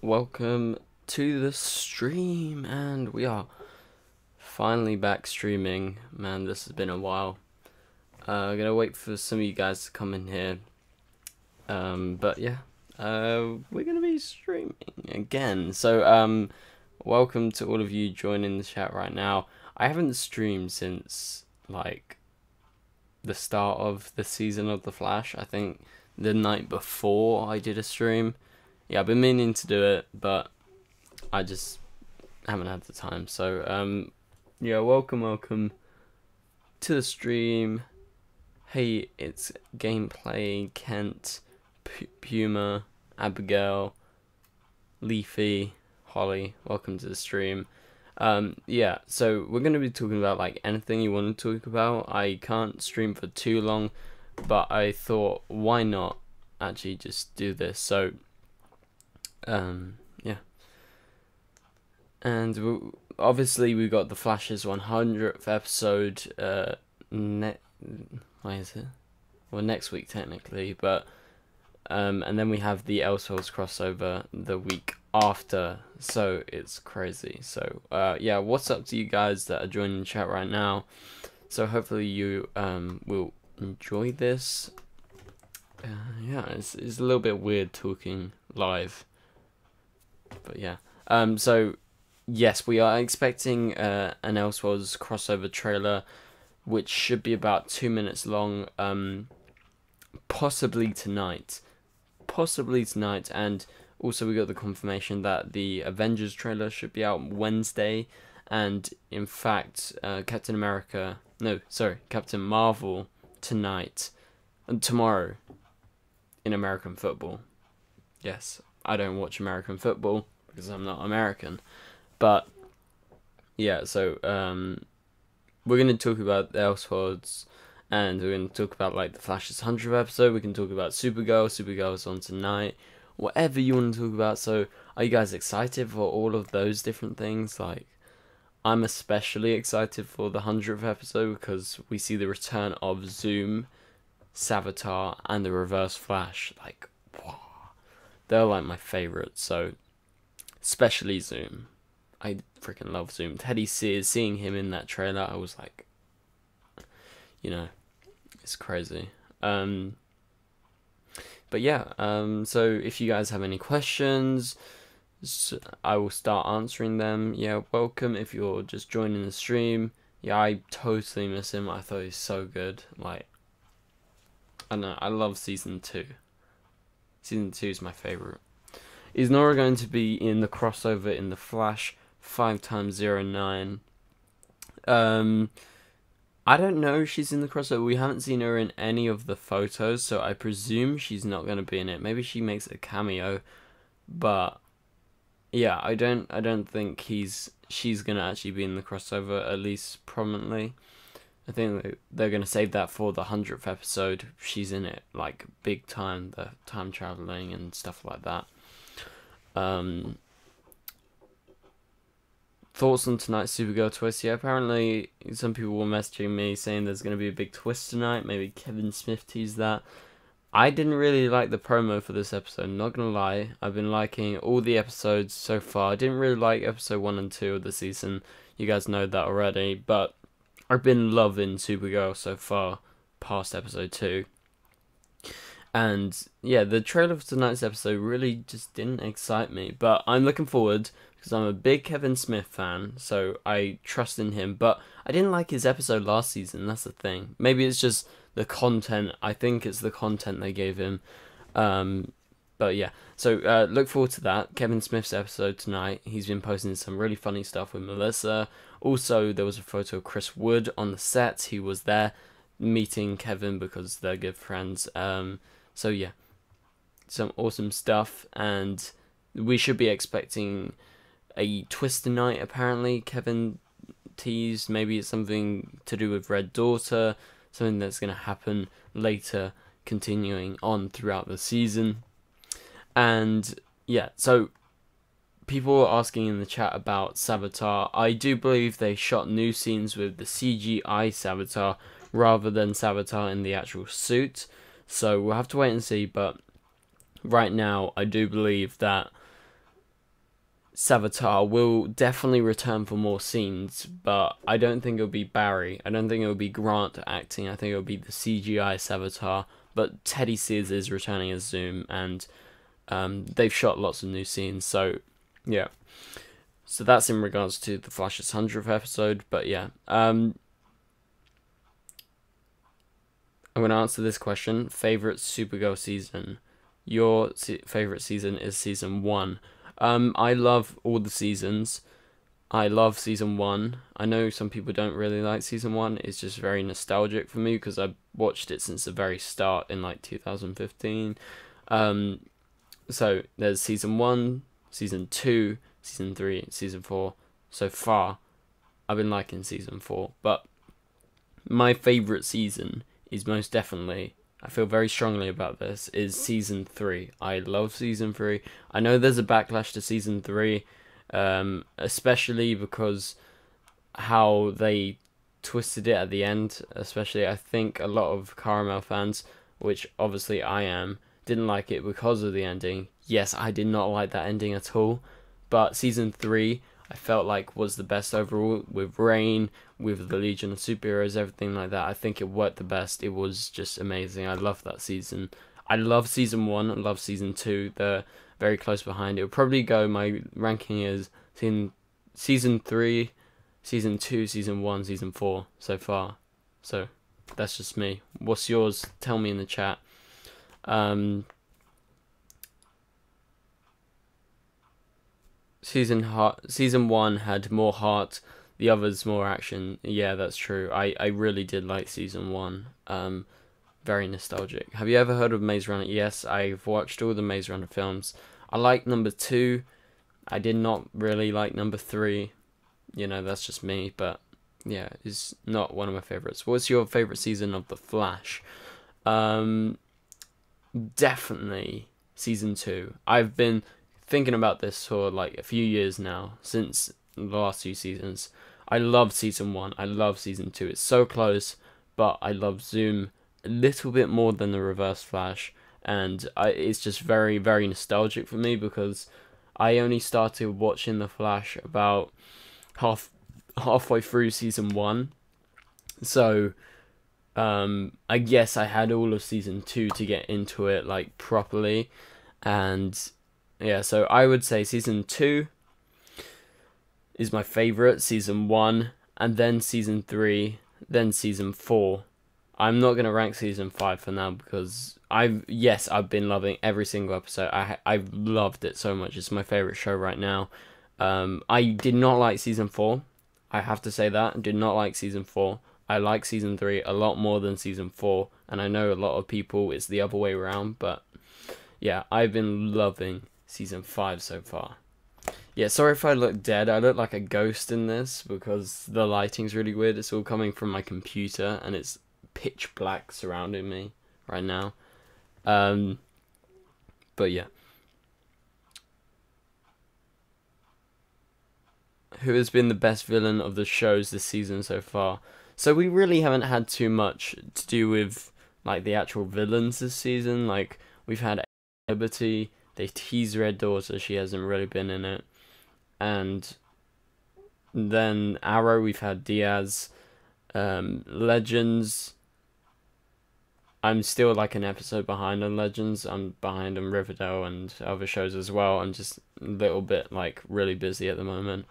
Welcome to the stream, and we are finally back streaming. Man, this has been a while. I'm gonna wait for some of you guys to come in here. But yeah, we're gonna be streaming again. So, welcome to all of you joining the chat right now. I haven't streamed since, like, the start of the season of The Flash. I think the night before I did a stream. Yeah, I've been meaning to do it, but I just haven't had the time. So, yeah, welcome to the stream. Hey, it's Gameplay, Kent, Puma, Abigail, Leafy, Holly. Welcome to the stream. Yeah, so we're going to be talking about, like, anything you want to talk about. I can't stream for too long, but I thought, why not actually just do this? So, yeah. And obviously we got the Flash's 100th episode, why is it? Well, next week technically, but, and then we have the Elseworlds crossover the week after, so it's crazy. So, yeah, what's up to you guys that are joining the chat right now? So hopefully you, will enjoy this. Yeah, it's a little bit weird talking live. But yeah, so yes, we are expecting an Elseworlds crossover trailer, which should be about 2 minutes long, possibly tonight, and also we got the confirmation that the Avengers trailer should be out Wednesday, and in fact, Captain Marvel tonight, and tomorrow, in American football. Yes. I don't watch American football because I'm not American, but yeah, so we're going to talk about the Elseworlds, and we're going to talk about, like, the Flash's 100th episode. We can talk about Supergirl's on tonight, whatever you want to talk about. So are you guys excited for all of those different things? Like, I'm especially excited for the 100th episode because we see the return of Zoom, Savitar, and the Reverse Flash. Like, wow. They're, like, my favourites, so especially Zoom. I freaking love Zoom. Teddy Sears, seeing him in that trailer, I was like, you know, it's crazy. But yeah, so if you guys have any questions, I will start answering them. Yeah, welcome if you're just joining the stream. Yeah, I totally miss him. I thought he was so good. Like, I don't know, I love Season 2. Season 2 is my favourite. Is Nora going to be in the crossover in The Flash 5x09? I don't know if she's in the crossover. We haven't seen her in any of the photos, so I presume she's not going to be in it. Maybe she makes a cameo, but yeah, I don't think she's going to actually be in the crossover, at least prominently. I think they're going to save that for the 100th episode. She's in it, like, big time, the time traveling and stuff like that. Thoughts on tonight's Supergirl twist? Yeah, apparently some people were messaging me saying there's going to be a big twist tonight. Maybe Kevin Smith teased that. I didn't really like the promo for this episode, not going to lie. I've been liking all the episodes so far. I didn't really like episode 1 and 2 of the season. You guys know that already, but I've been loving Supergirl so far, past episode 2. And yeah, the trailer for tonight's episode really just didn't excite me. But I'm looking forward, because I'm a big Kevin Smith fan, so I trust in him. But I didn't like his episode last season, that's the thing. Maybe it's just the content. I think it's the content they gave him. But yeah, so look forward to that. Kevin Smith's episode tonight. He's been posting some really funny stuff with Melissa. Also, there was a photo of Chris Wood on the set. He was there meeting Kevin because they're good friends. So yeah, some awesome stuff. And we should be expecting a twist tonight, apparently. Kevin teased maybe it's something to do with Red Daughter. Something that's going to happen later, continuing on throughout the season. And yeah, so people were asking in the chat about Savitar. I do believe they shot new scenes with the CGI Savitar rather than Savitar in the actual suit. So we'll have to wait and see, but right now, I do believe that Savitar will definitely return for more scenes, but I don't think it'll be Barry. I don't think it'll be Grant acting. I think it'll be the CGI Savitar. But Teddy Sears is returning as Zoom, and they've shot lots of new scenes. So, yeah. So that's in regards to the Flash's 100th episode. But yeah, I'm going to answer this question. Favorite Supergirl season? Your favorite season is season 1. I love all the seasons. I love season 1. I know some people don't really like season 1. It's just very nostalgic for me because I watched it since the very start in like 2015. So there's season 1, season 2, season 3, season 4. So far, I've been liking season 4. But my favourite season is most definitely, I feel very strongly about this, is season 3. I love season 3. I know there's a backlash to season 3. Especially because how they twisted it at the end. Especially, I think a lot of Caramel fans, which obviously I am, didn't like it because of the ending. Yes, I did not like that ending at all. But season 3, I felt like was the best overall, with Rain, with the Legion of Superheroes, everything like that. I think it worked the best. It was just amazing. I love that season. I love season 1. I love season 2. They're very close behind. It would probably go, my ranking is season 3, season 2, season 1, season 4 so far. So that's just me. What's yours? Tell me in the chat. Season 1 had more heart, the others more action. Yeah, that's true. I really did like season 1. Very nostalgic. Have you ever heard of Maze Runner? Yes, I've watched all the Maze Runner films. I like number 2. I did not really like number 3. You know, that's just me, but yeah, it's not one of my favorites. What's your favorite season of The Flash? Definitely season 2. I've been thinking about this for like a few years now, since the last 2 seasons. I love season 1. I love season 2. It's so close, but I love Zoom a little bit more than the Reverse Flash, and it's just very, very nostalgic for me because I only started watching The Flash about halfway through season 1, so I guess I had all of season 2 to get into it like properly, and yeah, so I would say season 2 is my favorite, season 1, and then season 3, then season 4. I'm not going to rank season 5 for now because I've been loving every single episode. I've loved it so much. It's my favorite show right now. I did not like season 4. I have to say that. I did not like season 4. I like season 3 a lot more than season 4. And I know a lot of people, it's the other way around. But yeah, I've been loving season 5 so far. Yeah, sorry if I look dead. I look like a ghost in this because the lighting's really weird. It's all coming from my computer and it's pitch black surrounding me right now. But yeah. Who has been the best villain of the shows this season so far? So we really haven't had too much to do with like the actual villains this season. Like we've had Liberty, they tease Red Daughter, she hasn't really been in it. And then Arrow, we've had Diaz, Legends. I'm still like an episode behind on Legends. I'm behind on Riverdale and other shows as well. I'm just a little bit like really busy at the moment.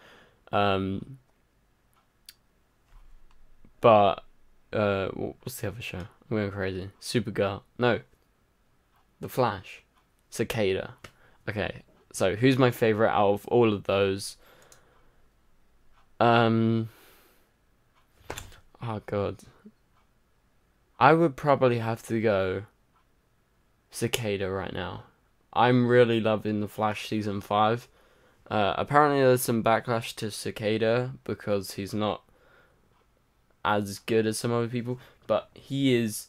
But what's the other show? I'm going crazy. Supergirl. No. The Flash. Cicada. Okay. So who's my favorite out of all of those? Oh god. I would probably have to go Cicada right now. I'm really loving The Flash season 5. Apparently there's some backlash to Cicada because he's not as good as some other people, but he is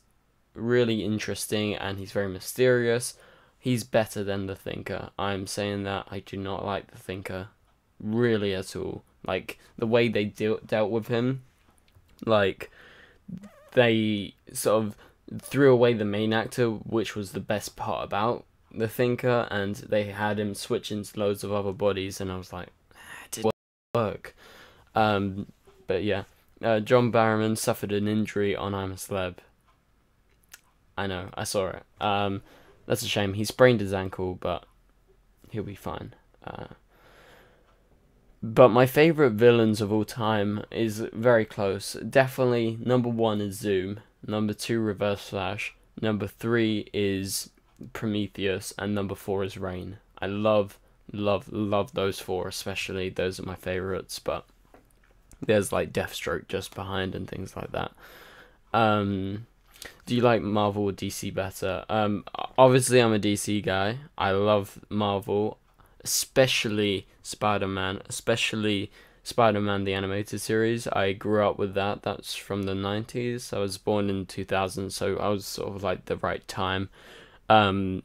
really interesting and he's very mysterious. He's better than the Thinker. I'm saying that. I do not like the Thinker really at all. Like the way they dealt with him, like they sort of threw away the main actor, which was the best part about the Thinker, and they had him switch into loads of other bodies, and I was like, it didn't work. But yeah, John Barrowman suffered an injury on I'm a Celeb. I know, I saw it. That's a shame. He sprained his ankle, but he'll be fine. But my favourite villains of all time is very close. Definitely number 1 is Zoom, number 2 Reverse Flash, number 3 is Prometheus, and number 4 is Rain. I love those 4 especially. Those are my favourites, but there's like Deathstroke just behind and things like that. Do you like Marvel or DC better? Obviously I'm a DC guy. I love Marvel, especially Spider-Man, the animated series. I grew up with that. That's from the 90s. I was born in 2000, so I was sort of like the right time. So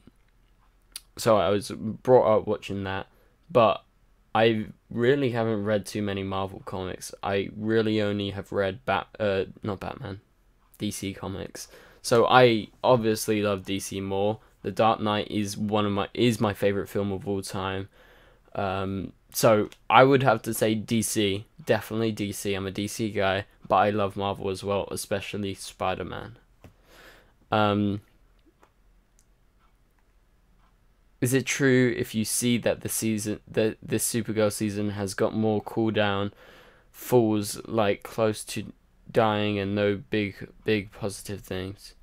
I was brought up watching that, but I really haven't read too many Marvel comics. I really only have read not Batman, DC comics. So I obviously love DC more. The Dark Knight is my favorite film of all time. So I would have to say DC, definitely DC. I'm a DC guy, but I love Marvel as well, especially Spider-Man. Is it true if you see that this Supergirl season has got more cooldown, falls like close to dying, and no big positive things?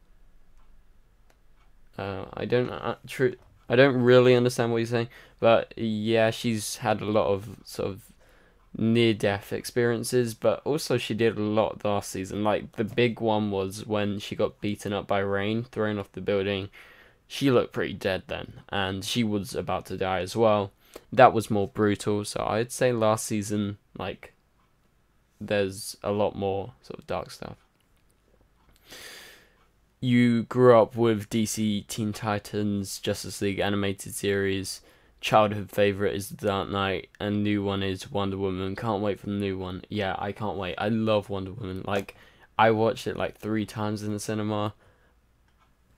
I don't really understand what you're saying, but yeah, she's had a lot of sort of near-death experiences, but also she did a lot last season. Like, the big one was when she got beaten up by Rain, thrown off the building. She looked pretty dead then, and she was about to die as well. That was more brutal, so I'd say last season, like, there's a lot more sort of dark stuff. You grew up with DC Teen Titans, Justice League animated series. Childhood favorite is The Dark Knight, and new one is Wonder Woman. Can't wait for the new one. Yeah, I can't wait. I love Wonder Woman. Like, I watched it like 3 times in the cinema,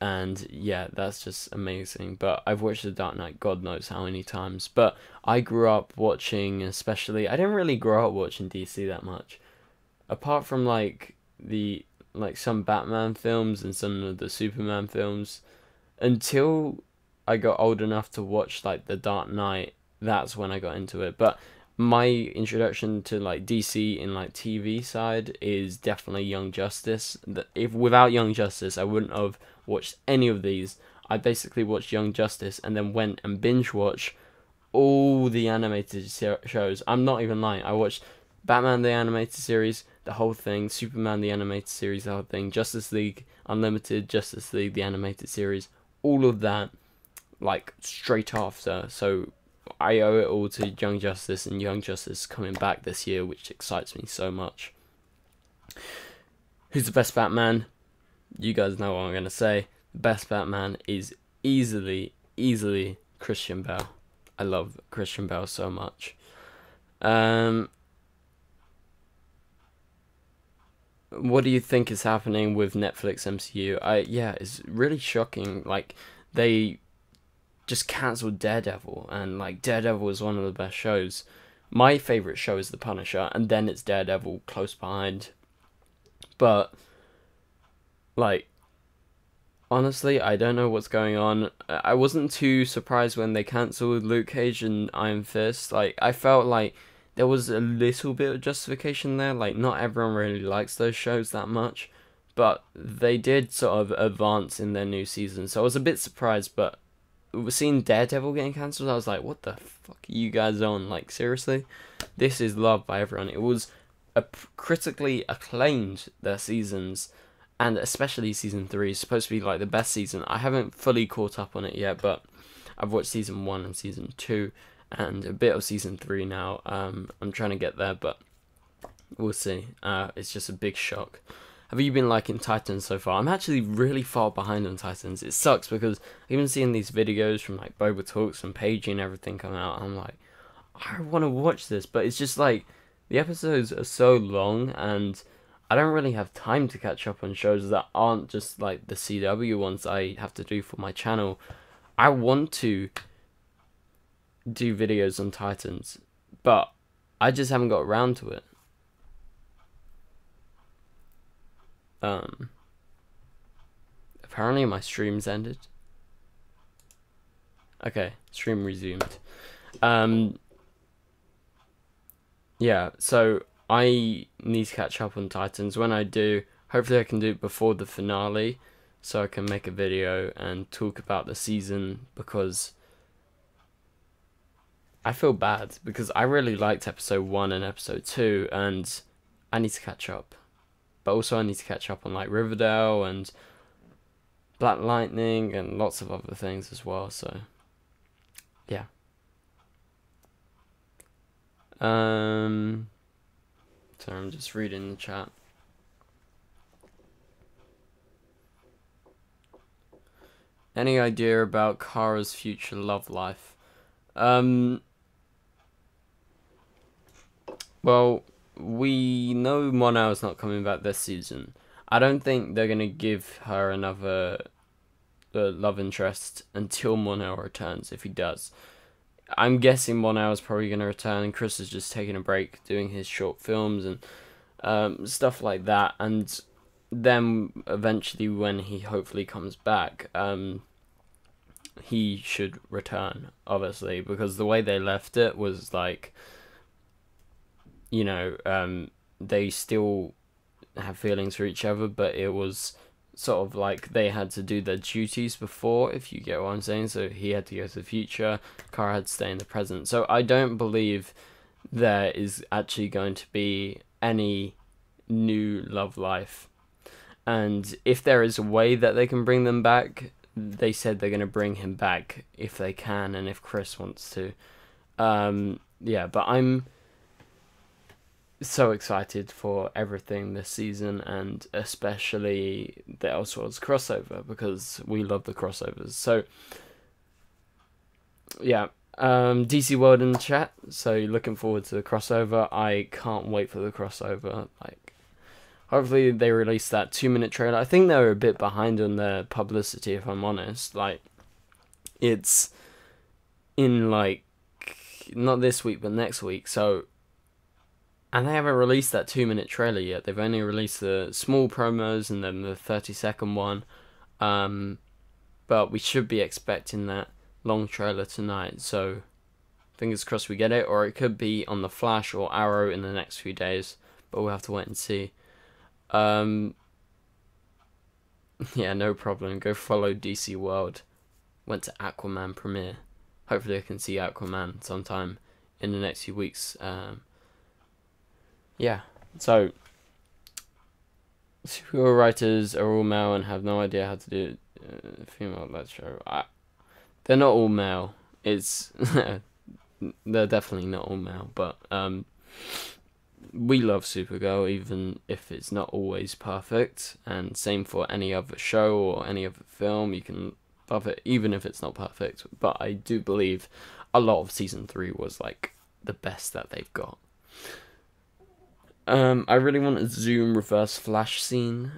and yeah, that's just amazing. But I've watched The Dark Knight God knows how many times. But I grew up watching, especially, I didn't really grow up watching DC that much, apart from like some Batman films and some of the Superman films. Until I got old enough to watch like The Dark Knight, that's when I got into it. But my introduction to like DC in like TV side is definitely Young Justice. If without Young Justice I wouldn't have watched any of these. I basically watched Young Justice and then went and binge watched all the animated shows. I'm not even lying. I watched Batman the animated series, the whole thing, Superman the animated series, the whole thing, Justice League Unlimited, Justice League the animated series, all of that, like, straight after. So I owe it all to Young Justice, and Young Justice coming back this year, which excites me so much. Who's the best Batman? You guys know what I'm going to say. The best Batman is easily Christian Bale. I love Christian Bale so much. What do you think is happening with Netflix MCU? Yeah, it's really shocking. Like, they just cancelled Daredevil, and like Daredevil is one of the best shows. My favorite show is The Punisher, and then it's Daredevil close behind. But like, honestly, I don't know what's going on. I wasn't too surprised when they cancelled Luke Cage and Iron Fist. Like, I felt like there was a little bit of justification there. Like, not everyone really likes those shows that much, but they did sort of advance in their new season. So I was a bit surprised, but seeing Daredevil getting cancelled, I was like, what the fuck are you guys on? Like, seriously? This is loved by everyone. It was critically acclaimed, their seasons, and especially season 3 is supposed to be like the best season. I haven't fully caught up on it yet, but I've watched season 1 and season 2 and a bit of season 3 now. I'm trying to get there, but we'll see. It's just a big shock. Have you been liking Titans so far? I'm actually really far behind on Titans. It sucks because I've been seeing these videos from like Boba Talks and Paige and everything coming out. I'm like, I want to watch this, but it's just like the episodes are so long and I don't really have time to catch up on shows that aren't just like the CW ones I have to do for my channel. I want to do videos on Titans, but I just haven't got around to it. Apparently my stream's ended. Okay, stream resumed. Yeah, so I need to catch up on Titans. When I do, hopefully I can do it before the finale, so I can make a video and talk about the season, because I feel bad, because I really liked episode 1 and episode 2, and I need to catch up. But also I need to catch up on like Riverdale and Black Lightning and lots of other things as well, so yeah. Sorry, I'm just reading the chat. Any idea about Kara's future love life? Well, we know Monau's not coming back this season. I don't think they're gonna give her another love interest until Monau returns, if he does. I'm guessing Monau is probably gonna return, and Chris is just taking a break doing his short films and stuff like that, and then eventually when he hopefully comes back, he should return, obviously, because the way they left it was like, you know, they still have feelings for each other, but it was sort of like they had to do their duties before, if you get what I'm saying. So he had to go to the future, Kara had to stay in the present. So I don't believe there is actually going to be any new love life. And if there is a way that they can bring them back, they said they're going to bring him back if they can and if Chris wants to. Yeah, but I'm so excited for everything this season, and especially the Elseworlds crossover, because we love the crossovers. So yeah, DC World in the chat, so looking forward to the crossover. I can't wait for the crossover. Like, hopefully they release that 2-minute trailer. I think they were a bit behind on their publicity, if I'm honest. Like, it's in like not this week but next week, so, and they haven't released that 2-minute trailer yet. They've only released the small promos and then the 30-second one. But we should be expecting that long trailer tonight. So fingers crossed we get it, or it could be on the Flash or Arrow in the next few days. But we'll have to wait and see. Yeah, no problem. Go follow DC World. Went to Aquaman premiere. Hopefully I can see Aquaman sometime in the next few weeks. Yeah, so superhero writers are all male and have no idea how to do female-led show. They're not all male. It's they're definitely not all male, but we love Supergirl, even if it's not always perfect, and same for any other show or any other film. You can love it even if it's not perfect, but I do believe a lot of season 3 was like the best that they've got. I really want a Zoom reverse Flash scene.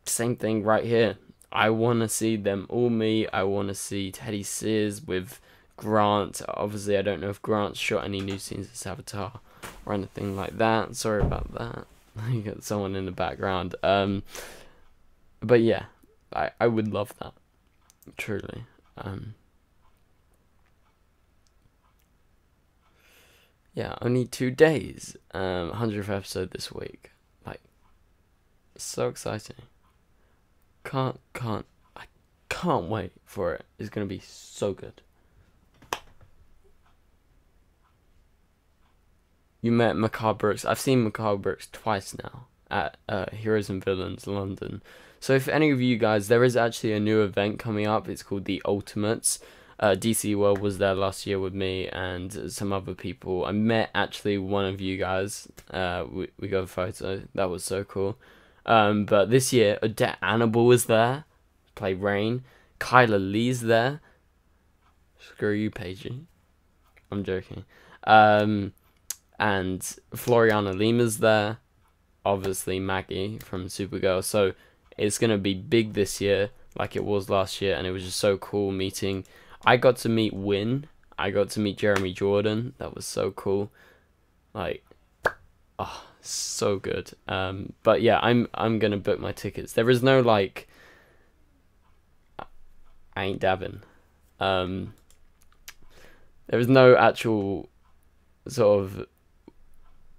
Same thing right here. I want to see them all meet. I want to see Teddy Sears with Grant. Obviously, I don't know if Grant shot any new scenes as Avatar or anything like that. Sorry about that. You got someone in the background. But yeah, I would love that. Truly. Yeah, only 2 days. 100th episode this week. Like, so exciting. I can't wait for it. It's gonna be so good. You met Macabre Brooks. I've seen Macabre Brooks twice now at Heroes and Villains London. So if any of you guys, there is actually a new event coming up. It's called the Ultimates. DC World was there last year with me and some other people. I met actually one of you guys. We got a photo. That was so cool. But this year, Odette Annable was there. Play Rain. Kyla Lee's there. Screw you, Paigey. I'm joking. And Floriana Lima's there. Obviously Maggie from Supergirl. So it's going to be big this year. like it was last year, and it was just so cool meeting. I got to meet Win. I got to meet Jeremy Jordan. That was so cool. Like, oh, so good. But yeah, I'm gonna book my tickets. There is no like, I ain't dabbing. There is no actual sort of.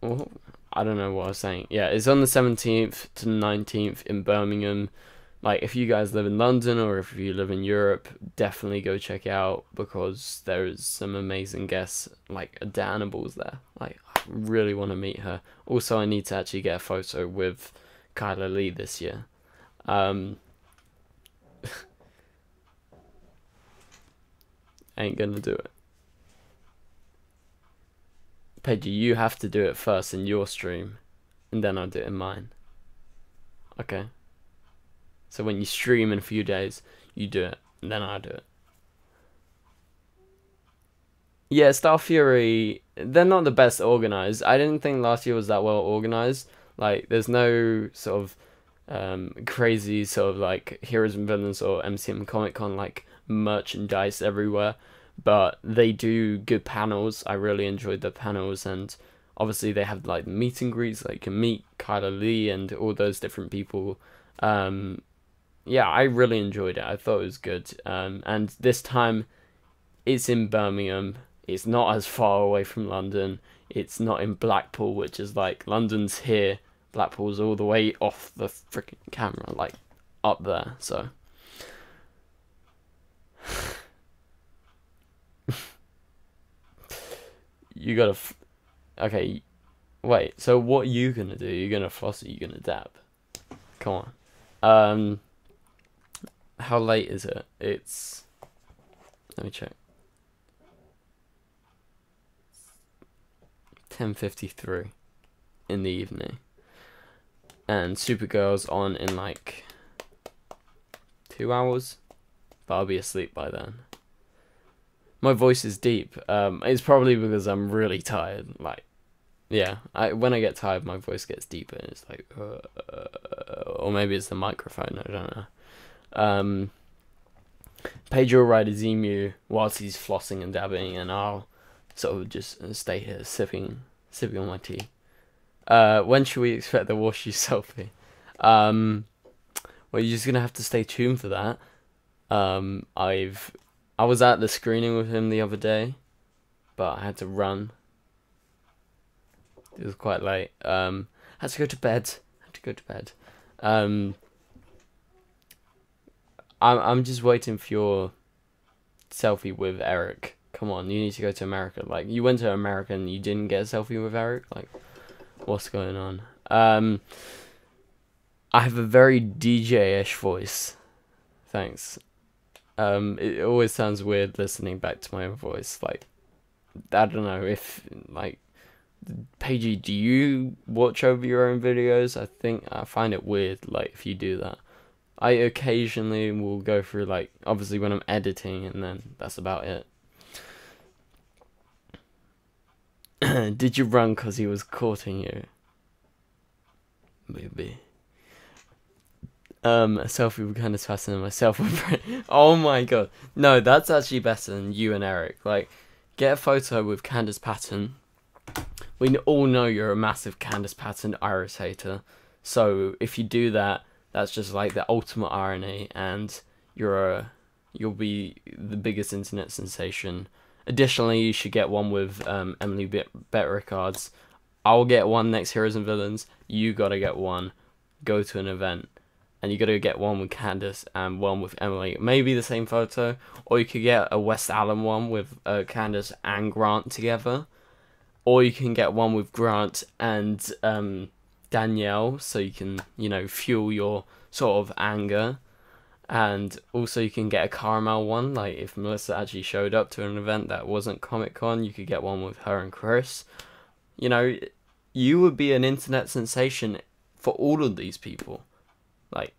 Well, I don't know what I was saying. Yeah, it's on the 17th to 19th in Birmingham. Like, if you guys live in London or if you live in Europe, definitely go check it out because there is some amazing guests. Like, Adanabal's there. Like, I really want to meet her. Also, I need to actually get a photo with Kyla Lee this year. Ain't gonna do it. Pedro, you have to do it first in your stream, and then I'll do it in mine. Okay? So when you stream in a few days, you do it, and then I'll do it. Yeah, Star Fury, they're not the best organized. I didn't think last year was that well organized. Like, there's no sort of crazy sort of like Heroes and Villains or MCM Comic Con like merchandise everywhere. But they do good panels. I really enjoyed the panels, and obviously they have like meet and greets, like you can meet Kyla Lee and all those different people. Yeah, I really enjoyed it. I thought it was good. And this time it's in Birmingham. It's not as far away from London. It's not in Blackpool, which is like London's here. Blackpool's all the way off the freaking camera, like up there. So you gotta. Okay, wait. So what are you gonna do? You're gonna floss? Or you gonna dab? Come on. How late is it? It's. Let me check. 10:53 in the evening, and Supergirl's on in like 2 hours, but I'll be asleep by then. My voice is deep. It's probably because I'm really tired. Like, yeah, when I get tired, my voice gets deeper, and it's like, or maybe it's the microphone. I don't know. Pedro will ride his emu whilst he's flossing and dabbing, and I'll sort of just stay here sipping on my tea. When should we expect the wash you selfie? Well, you're just gonna have to stay tuned for that. I was at the screening with him the other day, but I had to run. It was quite late. Had to go to bed. I'm just waiting for your selfie with Eric. Come on, you need to go to America. Like, you went to America and you didn't get a selfie with Eric? Like, what's going on? I have a very DJ-ish voice. Thanks. It always sounds weird listening back to my own voice. Like, I don't know if, like, Paigey, do you watch over your own videos? I find it weird, like, if you do that. I occasionally will go through, like, obviously when I'm editing, and then that's about it. Did you run because he was courting you? Maybe. A selfie with Candace Patton and myself. Oh my god. No, that's actually better than you and Eric. Like, get a photo with Candace Patton. We all know you're a massive Candace Patton Iris hater. So if you do that, that's just like the ultimate irony, and you'll be the biggest internet sensation. Additionally, you should get one with Emily Bettrickard's. I'll get one next Heroes and Villains. You gotta get one. Go to an event. And you gotta get one with Candace and one with Emily. Maybe the same photo. Or you could get a West Allen one with Candace and Grant together. Or you can get one with Grant and Danielle. So you can, fuel your sort of anger. And also you can get a caramel one. Like, if Melissa actually showed up to an event that wasn't Comic-Con, you could get one with her and Chris. You would be an internet sensation for all of these people. Like,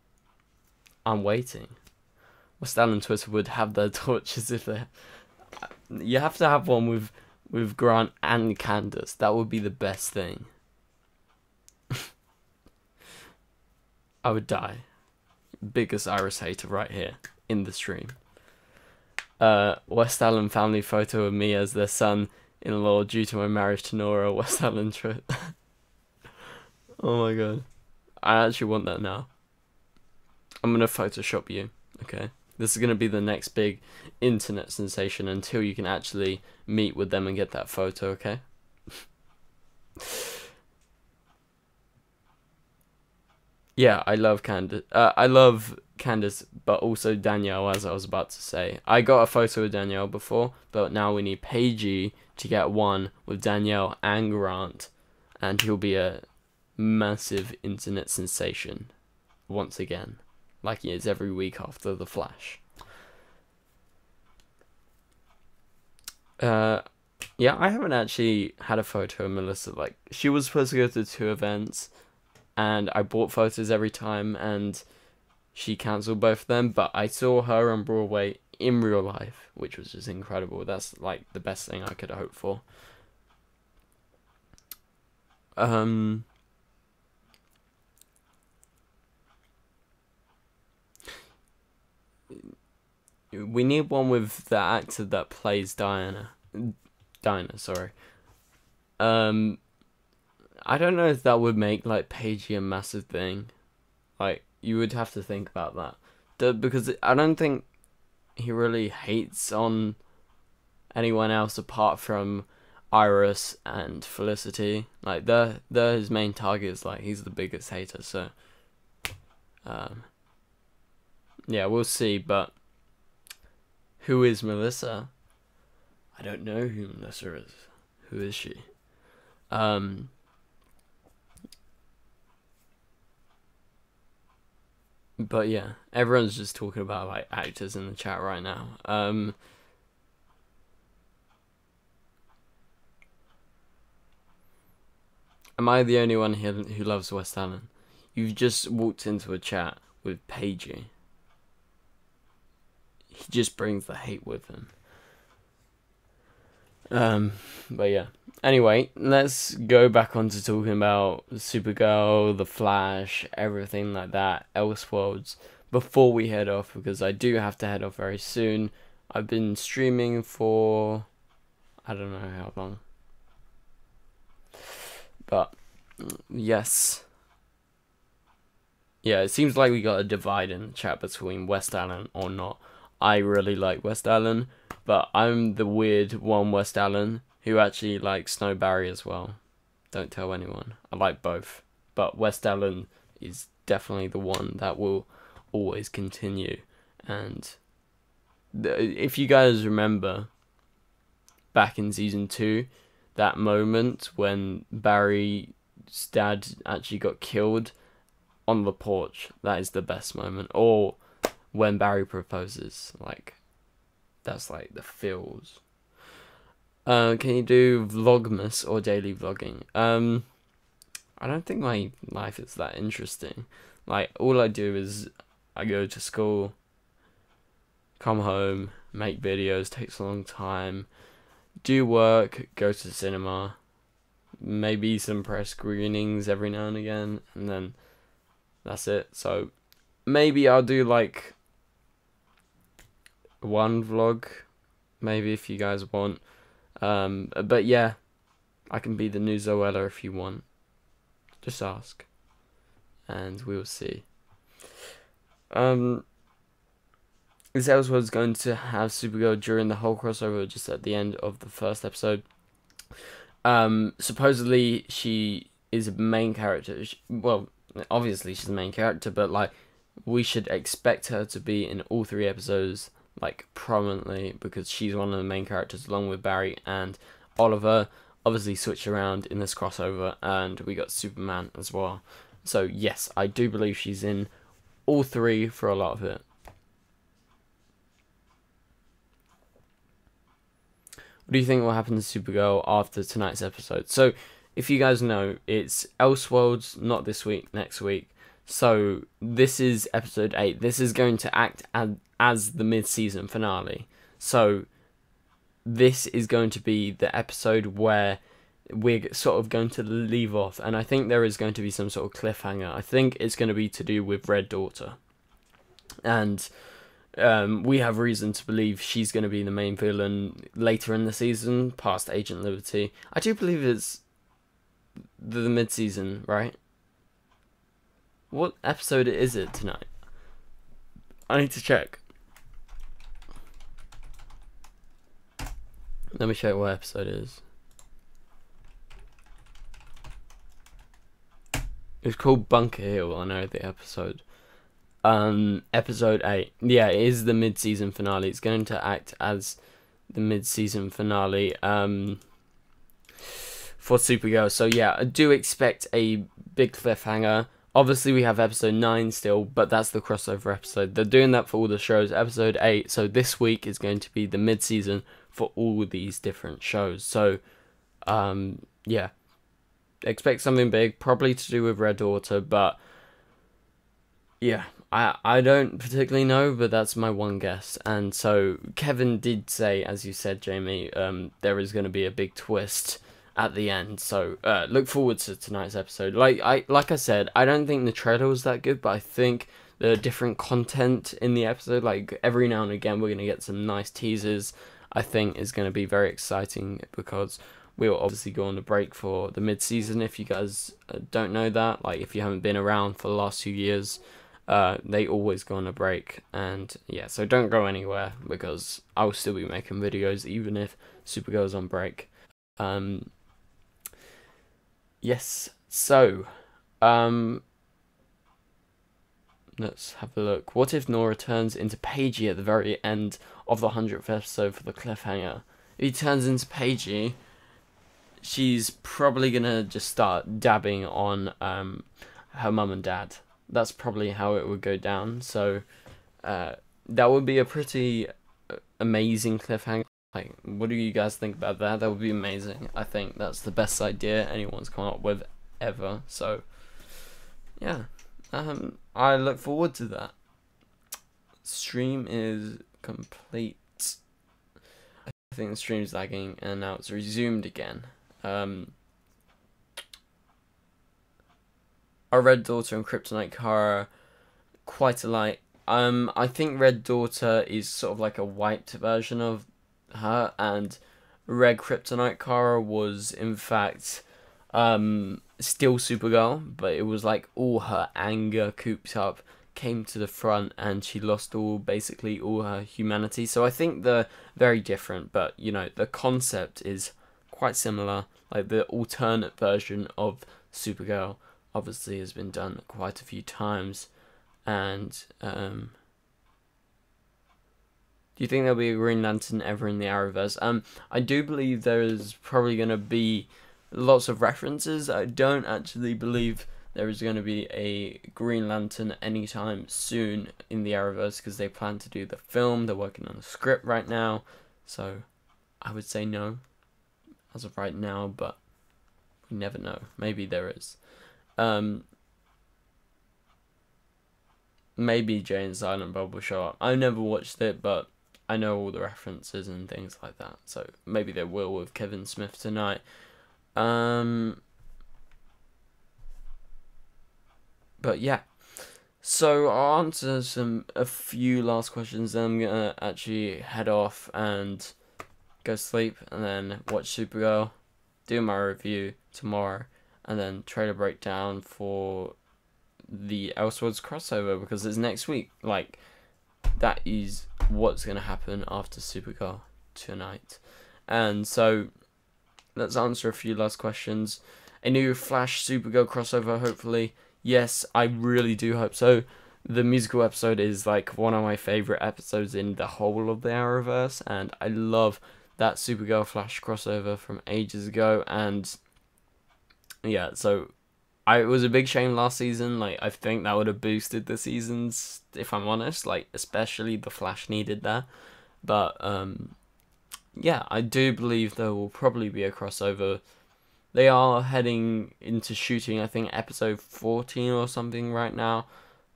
I'm waiting. West Allen Twitter would have their torches if they... You have to have one with Grant and Candace. That would be the best thing. I would die. biggest Iris hater right here in the stream. West Allen family photo of me as their son-in-law due to my marriage to Nora. West Allen trip. Oh my god. I actually want that now. I'm gonna Photoshop you, okay? This is gonna be the next big internet sensation until you can actually meet with them and get that photo, okay? Yeah, I love Candace. I love Candace, but also Danielle, as I was about to say. I got a photo of Danielle before, but now we need Paigey to get one with Danielle and Grant, and he'll be a massive internet sensation once again, like he is every week after The Flash. Yeah, I haven't actually had a photo of Melissa. Like, she was supposed to go to 2 events, and I bought photos every time, and she cancelled both of them, but I saw her on Broadway in real life, which was just incredible. That's, like, the best thing I could have hoped for. We need one with the actor that plays Dinah, sorry. I don't know if that would make, like, Paigey a massive thing. Like, you would have to think about that. Because I don't think he really hates on anyone else apart from Iris and Felicity. Like, they're his main targets. Like, he's the biggest hater, so... yeah, we'll see, but... Who is Melissa? I don't know who Melissa is. Who is she? But yeah, everyone's just talking about, like, actors in the chat right now. Am I the only one here who loves West Allen? You've just walked into a chat with Paigey. He just brings the hate with him. But yeah. Anyway, let's go back on to talking about Supergirl, The Flash, everything like that, Elseworlds, before we head off, because I do have to head off very soon. I've been streaming for... I don't know how long. But, yes. Yeah, it seems like we got a divide in the chat between West Allen or not. I really like West Allen, but I'm the weird one West Allen who actually likes Snow Barry as well. Don't tell anyone. I like both. But West Allen is definitely the one that will always continue. And if you guys remember, back in Season 2, that moment when Barry's dad actually got killed on the porch, that is the best moment. Or when Barry proposes, like, that's like the feels. Can you do Vlogmas or daily vlogging? I don't think my life is that interesting. Like, all I do is I go to school, come home, make videos, takes a long time, do work, go to the cinema, maybe some press screenings every now and again, and then that's it. So maybe I'll do, like, one vlog, maybe, if you guys want. But yeah, I can be the new Zoella if you want. Just ask, and we'll see. Is Elseworlds going to have Supergirl during the whole crossover, or just at the end of the first episode? Supposedly she is a main character. Well, obviously she's the main character, but, like, we should expect her to be in all 3 episodes, like, prominently, because she's one of the main characters along with Barry and Oliver. Obviously switch around in this crossover, and we got Superman as well. So yes, I do believe she's in all 3 for a lot of it. What do you think will happen to Supergirl after tonight's episode? So if you guys know, it's Elseworlds, not this week, next week. So this is episode 8. This is going to act as the mid-season finale. So this is going to be the episode where we're sort of going to leave off. And I think there is going to be some sort of cliffhanger. I think it's going to be to do with Red Daughter. and we have reason to believe she's going to be the main villain later in the season, past Agent Liberty. I do believe it's the mid-season, right? What episode is it tonight? I need to check. Let me check what episode it is. It's called Bunker Hill, I know the episode. Episode 8. Yeah, it is the mid-season finale. It's going to act as the mid-season finale for Supergirl. So yeah, I do expect a big cliffhanger. Obviously, we have episode 9 still, but that's the crossover episode. They're doing that for all the shows. Episode 8, so this week is going to be the mid-season for all these different shows. So, yeah. Expect something big, probably to do with Red Daughter, but yeah, I don't particularly know, but that's my one guess. And so Kevin did say, as you said, Jamie, there is going to be a big twist at the end. So look forward to tonight's episode. Like I said, I don't think the trailer was that good, but I think the different content in the episode, like every now and again, we're going to get some nice teasers. I think is going to be very exciting because we'll obviously go on a break for the mid-season. If you guys don't know that, like if you haven't been around for the last few years, they always go on a break. And yeah, so don't go anywhere because I'll still be making videos even if Supergirl's on break. Yes, so let's have a look. What if Nora turns into Paigey at the very end of the 100th episode for the cliffhanger? If he turns into Paigey, she's probably gonna just start dabbing on her mum and dad. That's probably how it would go down. So that would be a pretty amazing cliffhanger. Like, what do you guys think about that? That would be amazing. I think that's the best idea anyone's come up with ever. So yeah, I look forward to that. Stream is complete. I think the stream's lagging and now it's resumed again. Are Red Daughter and Kryptonite Kara quite alike? I think Red Daughter is sort of like a wiped version of her, and Red Kryptonite Kara was in fact still Supergirl, but it was like all her anger cooped up came to the front and she lost basically all her humanity. So I think they're very different, but you know, the concept is quite similar. Like the alternate version of Supergirl obviously has been done quite a few times. And do you think there'll be a Green Lantern ever in the Arrowverse? I do believe there is probably going to be lots of references. I don't actually believe there is going to be a Green Lantern anytime soon in the Arrowverse because they plan to do the film. They're working on a script right now. So I would say no as of right now, but we never know. Maybe there is. Maybe Jay and Silent Bob will show up. I never watched it, but I know all the references and things like that. So maybe they will with Kevin Smith tonight. But yeah. So I'll answer a few last questions, then I'm gonna actually head off and go sleep, and then watch Supergirl, do my review tomorrow, and then trailer breakdown for the Elseworlds crossover because it's next week. Like, that is what's gonna happen after Supergirl tonight. And so let's answer a few last questions. A new Flash Supergirl crossover, hopefully. Yes, I really do hope so. The musical episode is like one of my favorite episodes in the whole of the Arrowverse, and I love that Supergirl Flash crossover from ages ago. And yeah, so it was a big shame last season. Like, I think that would have boosted the seasons, if I'm honest. Like, especially the Flash needed that. But yeah, I do believe there will probably be a crossover. They are heading into shooting, I think, episode 14 or something right now.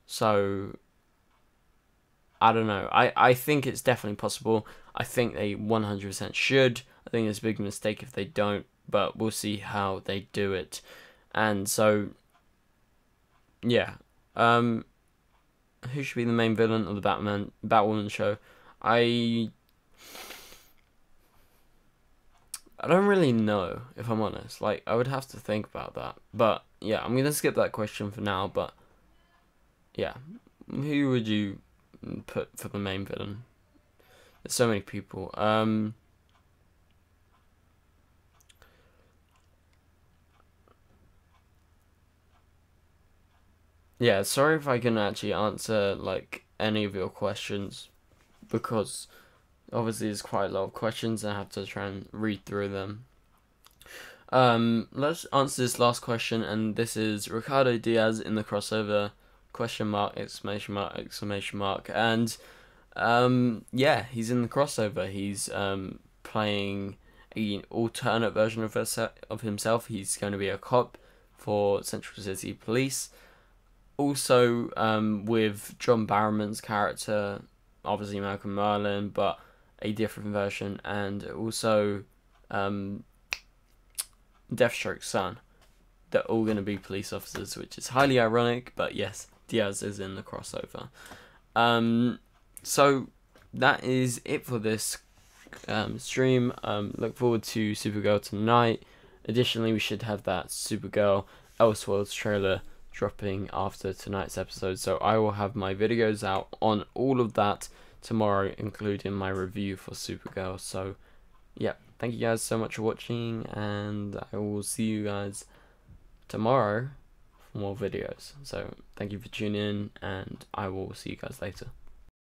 So I don't know. I think it's definitely possible. I think they 100% should. I think it's a big mistake if they don't, but we'll see how they do it. And so, yeah. who should be the main villain of the Batwoman show? I don't really know, if I'm honest. Like, I would have to think about that. But yeah, I'm gonna skip that question for now. But yeah, who would you put for the main villain? There's so many people. Yeah, sorry if I can actually answer like any of your questions, because obviously there's quite a lot of questions and I have to try and read through them. Let's answer this last question, and this is Ricardo Diaz in the crossover, question mark, exclamation mark, exclamation mark. And yeah, he's in the crossover. He's playing an alternate version of himself. He's going to be a cop for Central City Police. Also, with John Barrowman's character, obviously Malcolm Merlin, but a different version, and also Deathstroke's son. They're all going to be police officers, which is highly ironic, but yes, Diaz is in the crossover. So that is it for this stream. Look forward to Supergirl tonight. Additionally, we should have that Supergirl Elseworlds trailer dropping after tonight's episode, so I will have my videos out on all of that tomorrow, including my review for Supergirl. So yeah, thank you guys so much for watching, and I will see you guys tomorrow for more videos. So thank you for tuning in, and I will see you guys later.